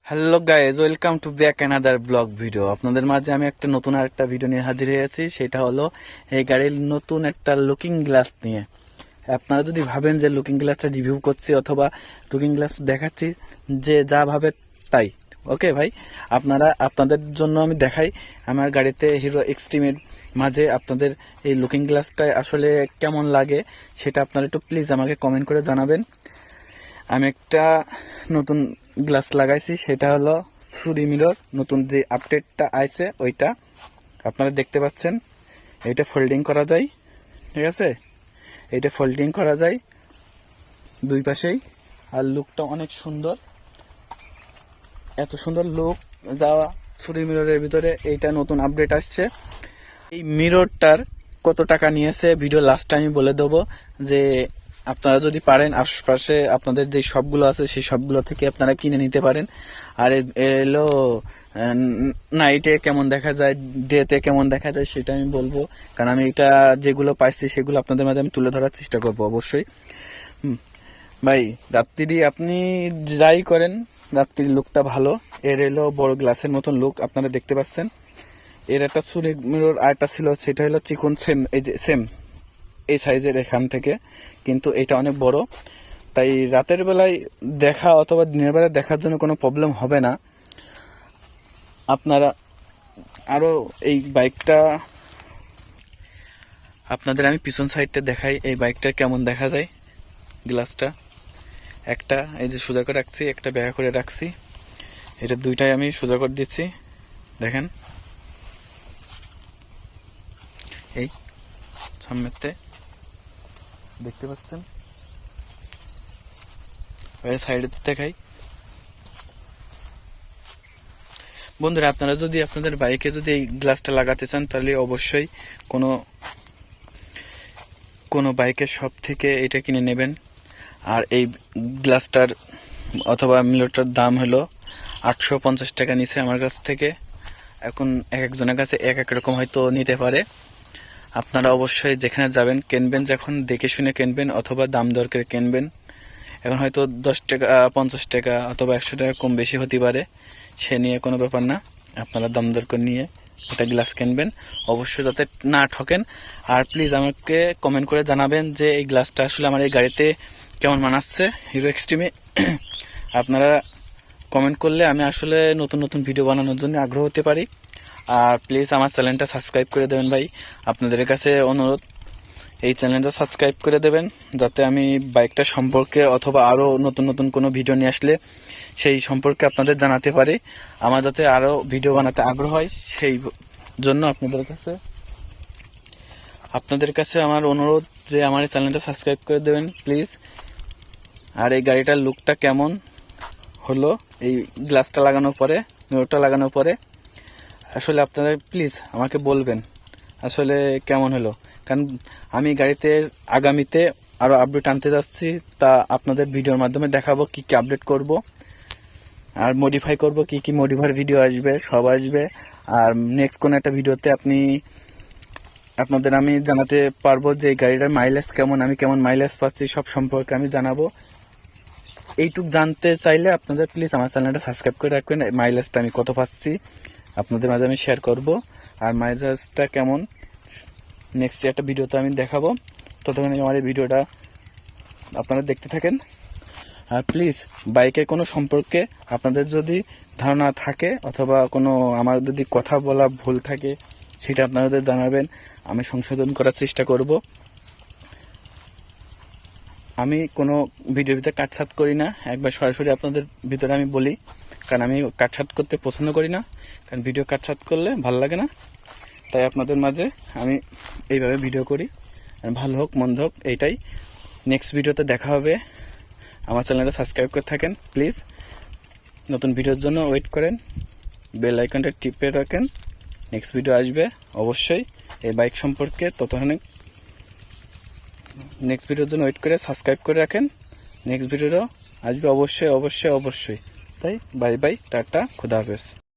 Hello guys, welcome to back another blog video. আপনাদের মাঝে আমি একটা নতুন আরেকটা ভিডিও নিয়ে হাজির হয়েছি। সেটা হলো এই গাড়ির নতুন একটা লুকিং গ্লাস নিয়ে। আপনারা যদি ভাবেন যে লুকিং গ্লাসটা রিভিউ করছি অথবা লুকিং গ্লাস দেখাচ্ছি, যে যা ভাবে তাই, ওকে ভাই, আপনাদের জন্য আমি দেখাই আমার গাড়িতে হিরো এক্সট্রিমের মাঝে আপনাদের এই লুকিং গ্লাসটা আসলে কেমন লাগে সেটা আপনারা একটু প্লিজ আমাকে কমেন্ট করে জানাবেন। আমি একটা নতুন গ্লাস লাগাইছি, সেটা হলো সুরি মিরর। নতুন যে আপডেটটা আইছে ওইটা আপনারা দেখতে পাচ্ছেন। এইটা ফোল্ডিং করা যায়, ঠিক আছে, এইটা ফোল্ডিং করা যায় দুই পাশেই। আর লুকটা অনেক সুন্দর, এত সুন্দর লুক যাওয়া সুরি মিররের ভিতরে এইটা নতুন আপডেট আসছে। এই মিররটার কত টাকা নিয়েছে ভিডিও লাস্টে আমি বলে দেবো। যে আপনারা যদি পারেন আশপাশে আপনাদের যে শপগুলো আছে সেই শপগুলো থেকে আপনারা কিনে নিতে পারেন। আর এলো নাইটে কেমন দেখা যায়, ডেতে কেমন দেখা যায় সেটা আমি বলবো, কারণ আমি এটা যেগুলো পাইছি সেগুলো আপনাদের মাঝে আমি তুলে ধরার চেষ্টা করবো অবশ্যই। ভাই, রাত্রি আপনি যাই করেন, রাত্রির লুকটা ভালো। এর এলো বড় গ্লাসের মতন লুক আপনারা দেখতে পাচ্ছেন। এর একটা সুরি মিরর আরেকটা ছিল, সেটা হলো চিকন, সেম এই যে সেম এই সাইজের এখান থেকে, কিন্তু এটা অনেক বড়। তাই রাতের বেলায় দেখা অথবা দিনের বেলায় দেখার জন্য কোনো প্রবলেম হবে না। আপনারা আরও এই বাইকটা আপনাদের আমি পিছন সাইডটা দেখাই, এই বাইকটা কেমন দেখা যায়। গ্লাসটা একটা এই যে সোজা করে রাখছি, একটা ব্যাকা করে রাখছি, এটা দুইটাই আমি সোজা করে দিচ্ছি। দেখেন এই সামনেতে দেখতে পাচ্ছেন, সাইডে দেখাই। বন্ধুরা, আপনারা যদি আপনাদের বাইকে যদি এই গ্লাসটা লাগাতে চান তাহলে অবশ্যই কোনো বাইকের শপ থেকে এটা কিনে নেবেন। আর এই গ্লাসটার অথবা মিররটার দাম হলো 850 টাকা নিছে আমার কাছ থেকে। এখন এক একজনের কাছে এক এক রকম হয়তো নিতে পারে। আপনারা অবশ্যই যেখানে যাবেন কিনবেন, যখন দেখে শুনে কিনবেন অথবা দাম দর করে কিনবেন। এখন হয়তো 10 টাকা 50 টাকা অথবা 100 টাকা কম বেশি হতে পারে, সে নিয়ে কোনো ব্যাপার না। আপনারা দাম দর করে নিয়ে একটা গ্লাস কিনবেন, অবশ্যই যাতে না ঠকেন। আর প্লিজ আমাকে কমেন্ট করে জানাবেন যে এই গ্লাসটা আসলে আমার এই গাড়িতে কেমন মানাচ্ছে হিরো এক্সট্রিমে। আপনারা কমেন্ট করলে আমি আসলে নতুন নতুন ভিডিও বানানোর জন্য আগ্রহ হতে পারি। আর প্লিজ আমার চ্যানেলটা সাবস্ক্রাইব করে দেবেন ভাই, আপনাদের কাছে অনুরোধ এই চ্যানেলটা সাবস্ক্রাইব করে দেবেন, যাতে আমি বাইকটা সম্পর্কে অথবা আরও নতুন নতুন কোনো ভিডিও নিয়ে আসলে সেই সম্পর্কে আপনাদের জানাতে পারি। আমার যাতে আরও ভিডিও বানাতে আগ্রহ হয়, সেই জন্য আপনাদের কাছে আমার অনুরোধ যে আমার এই চ্যানেলটা সাবস্ক্রাইব করে দেবেন প্লিজ। আর এই গাড়িটার লুকটা কেমন হলো এই গ্লাসটা লাগানোর পরে, মিররটা লাগানোর পরে, আসলে আপনারা প্লিজ আমাকে বলবেন আসলে কেমন হলো। কারণ আমি গাড়িতে আগামীতে আরও আপডেট আনতে যাচ্ছি, তা আপনাদের ভিডিওর মাধ্যমে দেখাবো কি কি আপডেট করব আর মডিফাই করব, কি কি মডিফাই ভিডিও আসবে, সব আসবে। আর নেক্সট কোনো একটা ভিডিওতে আপনাদের আমি জানাতে পারবো যে গাড়িটার মাইলেজ কেমন, আমি কেমন মাইলেজ পাচ্ছি, সব সম্পর্কে আমি জানাবো। এইটুক জানতে চাইলে আপনাদের প্লিজ আমার চ্যানেলটা সাবস্ক্রাইব করে রাখবেন। মাইলেজটা আমি কত পাচ্ছি আপনাদের মাঝে আমি শেয়ার করব, আর মাইলেজটা কেমন নেক্সট একটা ভিডিওতে আমি দেখাবো। ততক্ষণ আমার এই ভিডিওটা আপনারা দেখতে থাকেন। আর প্লিজ বাইকের কোনো সম্পর্কে আপনাদের যদি ধারণা থাকে অথবা কোনো আমার যদি কথা বলা ভুল থাকে সেটা আপনাদের জানাবেন, আমি সংশোধন করার চেষ্টা করব। আমি কোনো ভিডিওর ভিতরে কাটছাট করি না, একবার সরাসরি আপনাদের ভিতরে আমি বলি, কারণ আমি কাটছাট করতে পছন্দ করি না, কারণ ভিডিও কাটছাট করলে ভালো লাগে না। তাই আপনাদের মাঝে আমি এইভাবে ভিডিও করি, ভালো হোক মন্দ হোক এইটাই। নেক্সট ভিডিওতে দেখা হবে। আমার চ্যানেলটা সাবস্ক্রাইব করে থাকেন প্লিজ, নতুন ভিডিওর জন্য ওয়েট করেন, বেল আইকনটা টিপে রাখেন, নেক্সট ভিডিও আসবে অবশ্যই এই বাইক সম্পর্কে। ততক্ষণে নেক্সট ভিডিওর জন্য ওয়েট করে সাবস্ক্রাইব করে রাখেন, নেক্সট ভিডিও আসবে অবশ্যই অবশ্যই অবশ্যই। তাই বাই বাই, টাটা, খুদা হাফেজ।